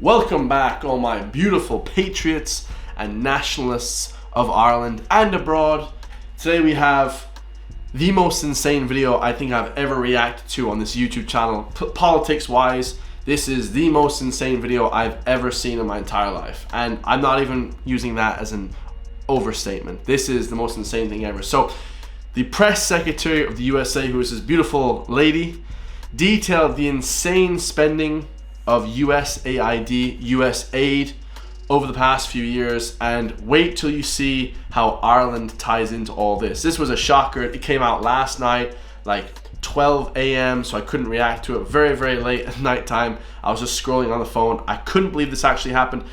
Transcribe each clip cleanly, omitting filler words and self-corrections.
Welcome back, all my beautiful patriots and nationalists of Ireland and abroad. Today we have the most insane video I think I've ever reacted to on this YouTube channel. Politics-wise, this is the most insane video I've ever seen in my entire life. And I'm not even using that as an overstatement. This is the most insane thing ever. So, the press secretary of the USA, who is this beautiful lady, detailed the insane spending of USAID over the past few years, and wait till you see how Ireland ties into all this. This was a shocker. It came out last night, like 12 a.m., so I couldn't react to it. Very, very late at night time. I was just scrolling on the phone. I couldn't believe this actually happened.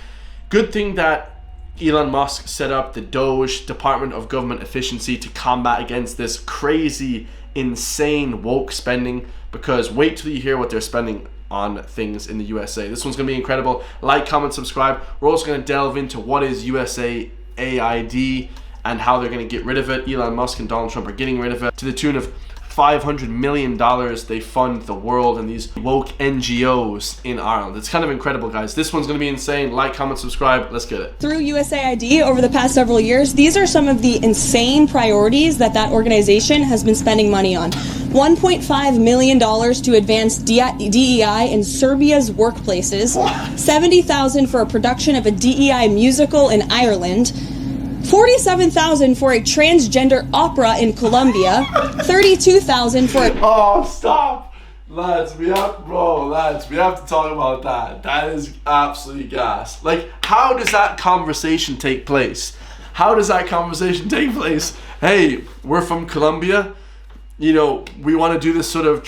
Good thing that Elon Musk set up the DOGE, Department of Government Efficiency, to combat against this crazy, insane woke spending, because wait till you hear what they're spending on things in the USA. This one's going to be incredible. Like, comment, subscribe. We're also going to delve into what is USAID and how they're going to get rid of it. Elon Musk and Donald Trump are getting rid of it to the tune of $500 million. They fund the world and these woke NGOs in Ireland. It's kind of incredible, guys. This one's going to be insane. Like, comment, subscribe. Let's get it. Through USAID over the past several years, these are some of the insane priorities that organization has been spending money on. $1.5 million to advance DEI in Serbia's workplaces, $70,000 for a production of a DEI musical in Ireland, $47,000 for a transgender opera in Colombia, $32,000 for a... Oh, stop! Lads, we have to talk about that. That is absolutely gas. Like, how does that conversation take place? Hey, we're from Colombia. You know, we want to do this sort of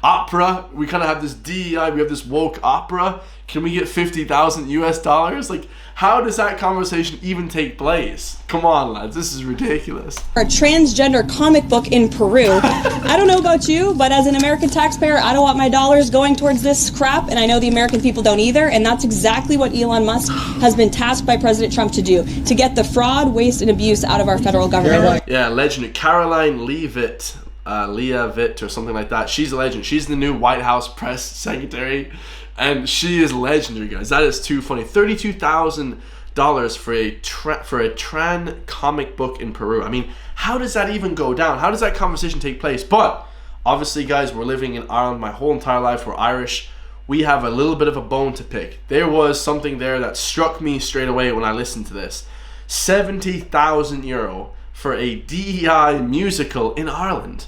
opera. We kind of have this DEI, we have this woke opera. Can we get $50,000 US? Like, how does that conversation even take place? Come on, lads, this is ridiculous. A transgender comic book in Peru. I don't know about you, but as an American taxpayer, I don't want my dollars going towards this crap, and I know the American people don't either, and that's exactly what Elon Musk has been tasked by President Trump to do, to get the fraud, waste, and abuse out of our federal government. Yeah, legend Caroline Leavitt, or something like that. She's a legend. She's the new White House press secretary, and she is legendary, guys. That is too funny. $32,000 for a trans comic book in Peru. I mean, how does that even go down? How does that conversation take place? But obviously, guys, we're living in Ireland my whole entire life. We're Irish. We have a little bit of a bone to pick. There was something there that struck me straight away when I listened to this. €70,000 for a DEI musical in Ireland.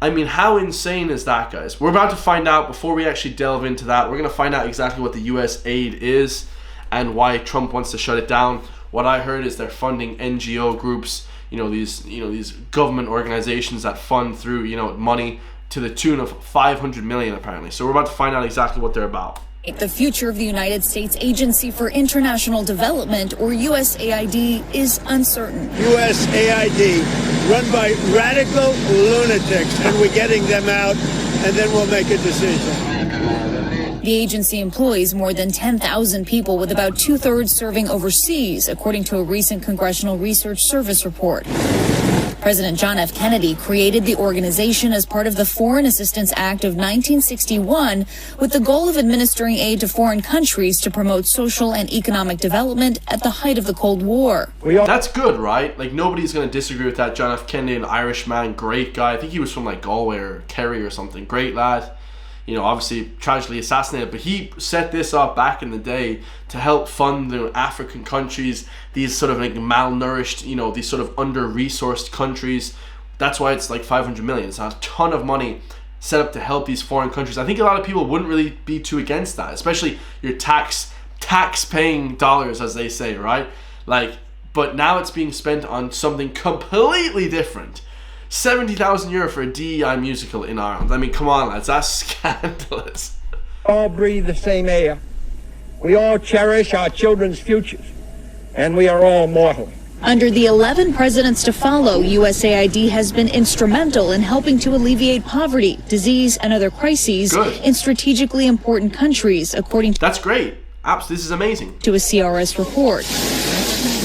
I mean, how insane is that, guys? We're about to find out. Before we actually delve into that, we're going to find out exactly what the US aid is and why Trump wants to shut it down. What I heard is they're funding NGO groups, these government organizations that fund through, money to the tune of $500 million apparently. So we're about to find out exactly what they're about. The future of the United States Agency for International Development, or USAID, is uncertain. USAID, run by radical lunatics, and we're getting them out, and then we'll make a decision. The agency employs more than 10,000 people, with about two-thirds serving overseas, according to a recent Congressional Research Service report. President John F. Kennedy created the organization as part of the Foreign Assistance Act of 1961 with the goal of administering aid to foreign countries to promote social and economic development at the height of the Cold War. That's good, right? Like, nobody's going to disagree with that. John F. Kennedy, an Irishman, great guy. I think he was from like Galway or Kerry or something. Great lad. Obviously tragically assassinated, but he set this up back in the day to help fund the African countries, these sort of like malnourished, these sort of under-resourced countries. That's why it's like $500 million. It's a ton of money set up to help these foreign countries. I think a lot of people wouldn't really be too against that, especially your tax-paying dollars, as they say, right? But now it's being spent on something completely different. €70,000 for a DEI musical in Ireland. I mean, come on, lads, that's scandalous. We all breathe the same air. We all cherish our children's futures, and we are all mortal. Under the 11 presidents to follow, USAID has been instrumental in helping to alleviate poverty, disease, and other crises in strategically important countries, according to... That's great. This is amazing. ...to a CRS report.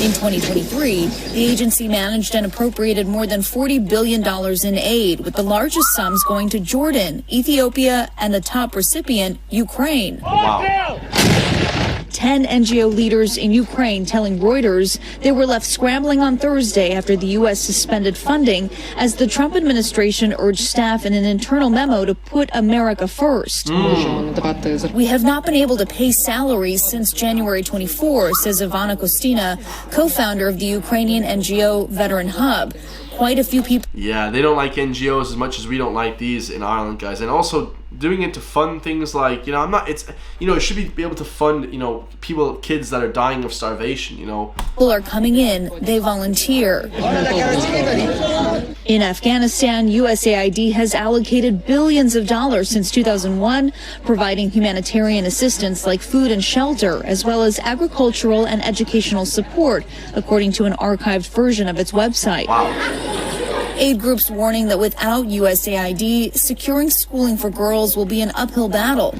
In 2023, the agency managed and appropriated more than $40 billion in aid, with the largest sums going to Jordan, Ethiopia, and the top recipient, Ukraine. Wow. and NGO leaders in Ukraine telling Reuters they were left scrambling on Thursday after the U.S. suspended funding as the Trump administration urged staff in an internal memo to put America first. We have not been able to pay salaries since January 24, says Ivana Kostina, co-founder of the Ukrainian NGO Veteran Hub. Quite a few people. Yeah, they don't like NGOs as much as we don't like these in Ireland, guys. And also doing it to fund things like, it should be able to fund, kids that are dying of starvation, People are coming in, they volunteer. In Afghanistan, USAID has allocated billions of dollars since 2001, providing humanitarian assistance like food and shelter, as well as agricultural and educational support, according to an archived version of its website. Wow. Aid groups warning that without USAID, securing schooling for girls will be an uphill battle,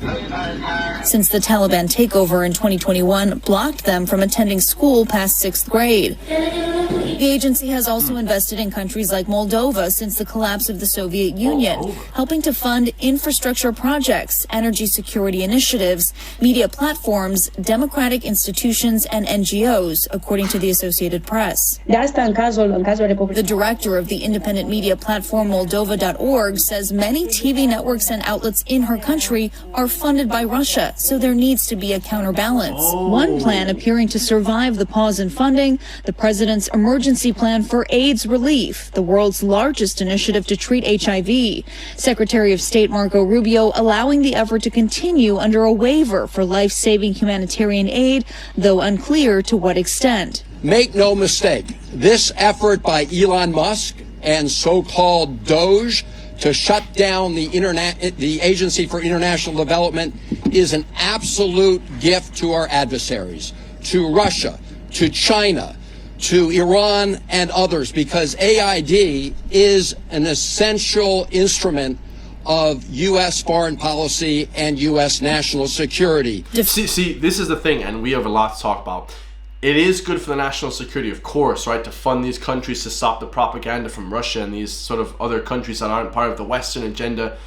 since the Taliban takeover in 2021 blocked them from attending school past 6th grade. The agency has also invested in countries like Moldova since the collapse of the Soviet Union, helping to fund infrastructure projects, energy security initiatives, media platforms, democratic institutions, and NGOs, according to the Associated Press. The director of the independent media platform Moldova.org says many TV networks and outlets in her country are funded by Russia, so there needs to be a counterbalance. One plan appearing to survive the pause in funding, the president's emergency plan for AIDS relief, the world's largest initiative to treat HIV. Secretary of State Marco Rubio allowing the effort to continue under a waiver for life-saving humanitarian aid, though unclear to what extent. Make no mistake, this effort by Elon Musk and so-called DOGE to shut down the Agency for International Development is an absolute gift to our adversaries, to Russia, to China, to Iran and others, because AID is an essential instrument of U.S. foreign policy and U.S. national security. See, this is the thing, and we have a lot to talk about. It is good for the national security, of course, right, to fund these countries to stop the propaganda from Russia and these sort of other countries that aren't part of the Western agenda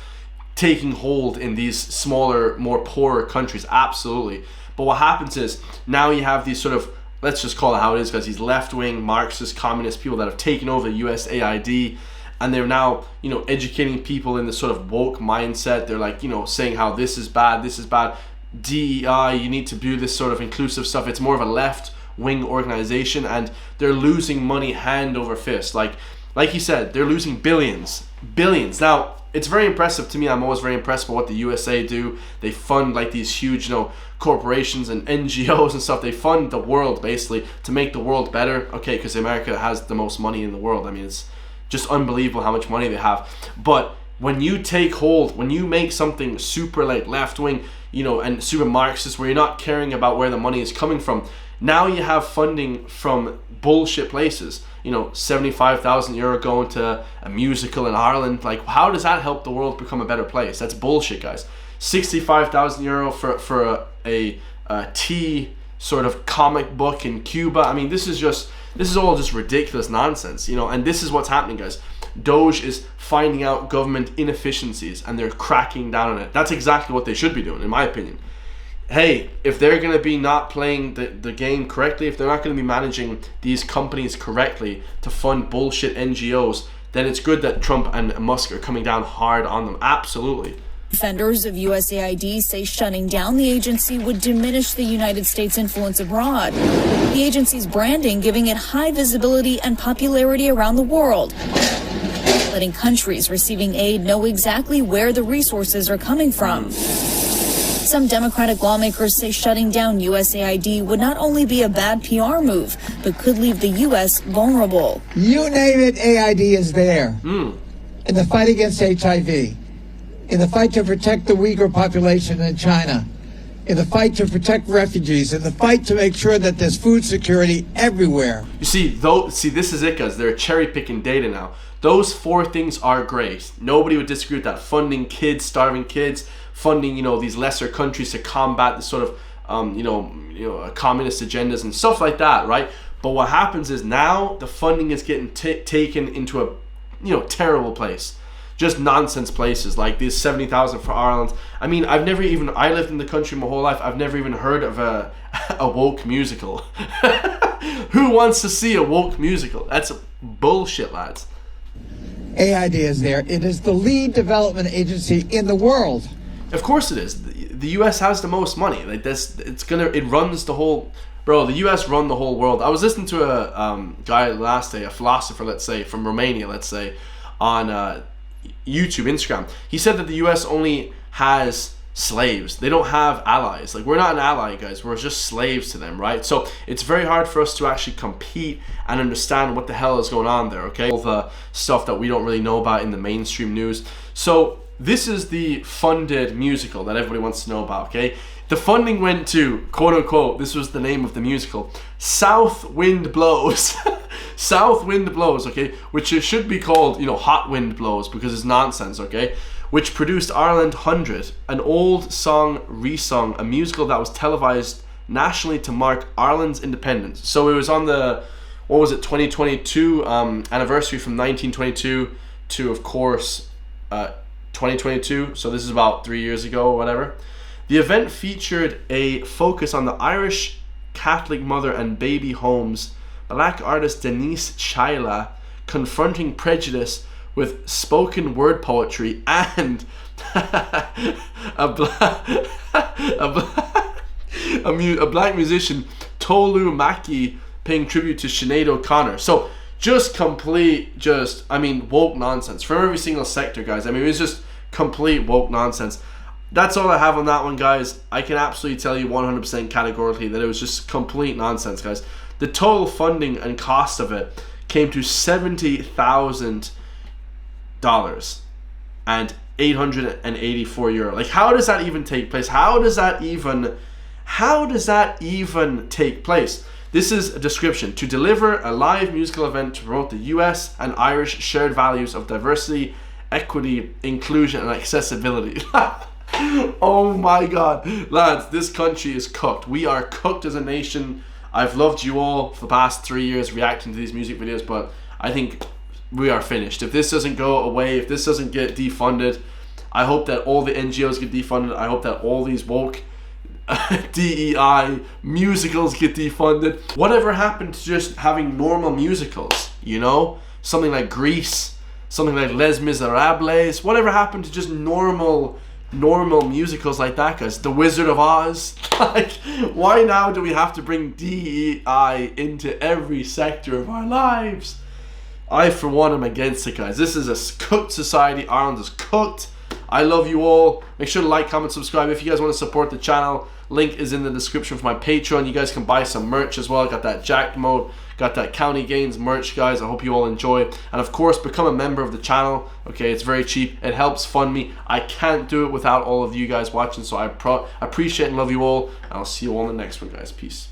taking hold in these smaller, more poorer countries. Absolutely. But what happens is now you have these sort of, let's just call it how it is, because these left-wing Marxist communist people that have taken over the USAID, and they're now, educating people in this sort of woke mindset. They're like, saying how this is bad, DEI, you need to do this sort of inclusive stuff. It's more of a left-wing organization, and they're losing money hand over fist. Like you said, they're losing billions. Now, it's very impressive to me. I'm always very impressed by what the USA do. They fund like these huge, corporations and NGOs and stuff. They fund the world basically to make the world better. Okay, because America has the most money in the world. I mean, it's just unbelievable how much money they have. But when you take hold, when you make something super like left-wing, and super Marxist, where you're not caring about where the money is coming from, now you have funding from bullshit places. 75,000 euro going to a musical in Ireland. Like, how does that help the world become a better place? That's bullshit, guys. 65,000 euro for a tea sort of comic book in Cuba. I mean, this is all just ridiculous nonsense, and this is what's happening, guys. Doge is finding out government inefficiencies and they're cracking down on it. That's exactly what they should be doing, in my opinion. Hey, if they're going to be not playing the game correctly, if they're not going to be managing these companies correctly to fund bullshit NGOs, then it's good that Trump and Musk are coming down hard on them. Absolutely. Defenders of USAID say shutting down the agency would diminish the United States' influence abroad. The agency's branding giving it high visibility and popularity around the world, letting countries receiving aid know exactly where the resources are coming from. Some Democratic lawmakers say shutting down USAID would not only be a bad PR move, but could leave the U.S. vulnerable. You name it, AID is there. In the fight against HIV, in the fight to protect the Uyghur population in China, in the fight to protect refugees, in the fight to make sure that there's food security everywhere. You see, this is it, guys. They're cherry-picking data now. Those four things are great. Nobody would disagree with that. Funding kids, starving kids, funding, these lesser countries to combat the sort of, communist agendas and stuff like that, right? But what happens is now the funding is getting taken into a, terrible place. Just nonsense places like these 70,000 for Ireland. I mean, I lived in the country my whole life. I've never even heard of a woke musical. Who wants to see a woke musical? That's bullshit, lads. AID is there. It is the lead development agency in the world. Of course it is. The US has the most money. Like this, it runs the whole. Bro, the US run the whole world. I was listening to a guy last day, a philosopher, let's say, from Romania, let's say, on YouTube, Instagram. He said that the US only has slaves. They don't have allies. Like, we're not an ally, guys. We're just slaves to them, right? So it's very hard for us to actually compete and understand what the hell is going on there, okay? All the stuff that we don't really know about in the mainstream news. So this is the funded musical that everybody wants to know about, okay? The funding went to, quote unquote, this was the name of the musical, South Wind Blows. South Wind Blows, okay? Which it should be called, you know, Hot Wind Blows, because it's nonsense, okay? Which produced Ireland 100, an old song resung, a musical that was televised nationally to mark Ireland's independence. So it was on the, 2022 anniversary from 1922 to, of course, 2022. So this is about 3 years ago or whatever. The event featured a focus on the Irish Catholic mother and baby homes, black artist Denise Chaila confronting prejudice with spoken word poetry, and a black musician, Tolu Maki, paying tribute to Sinead O'Connor. So woke nonsense from every single sector, guys. I mean, it was just complete woke nonsense. That's all I have on that one, guys. I can absolutely tell you 100% categorically that it was just complete nonsense, guys. The total funding and cost of it came to $70,000 and €884. Like, how does that even take place? How does that even take place? This is a description: to deliver a live musical event to promote the US and Irish shared values of diversity, equity, inclusion, and accessibility. Oh my god, lads, this country is cooked. We are cooked as a nation. I've loved you all for the past 3 years reacting to these music videos, but I think we are finished. If this doesn't go away, if this doesn't get defunded, I hope that all the NGOs get defunded. I hope that all these woke DEI musicals get defunded. Whatever happened to just having normal musicals, you know? Something like Grease, something like Les Miserables. Whatever happened to just normal musicals like that, guys? The Wizard of Oz. Like, why now do we have to bring DEI into every sector of our lives? I, for one, am against it, guys. This is a cooked society. Ireland is cooked. I love you all. Make sure to like, comment, subscribe. If you guys want to support the channel, link is in the description for my Patreon. You guys can buy some merch as well. I got that Jacked mode, got that County Gains merch, guys. I hope you all enjoy. And of course, become a member of the channel. Okay, it's very cheap. It helps fund me. I can't do it without all of you guys watching, so I appreciate and love you all. And I'll see you all in the next one, guys. Peace.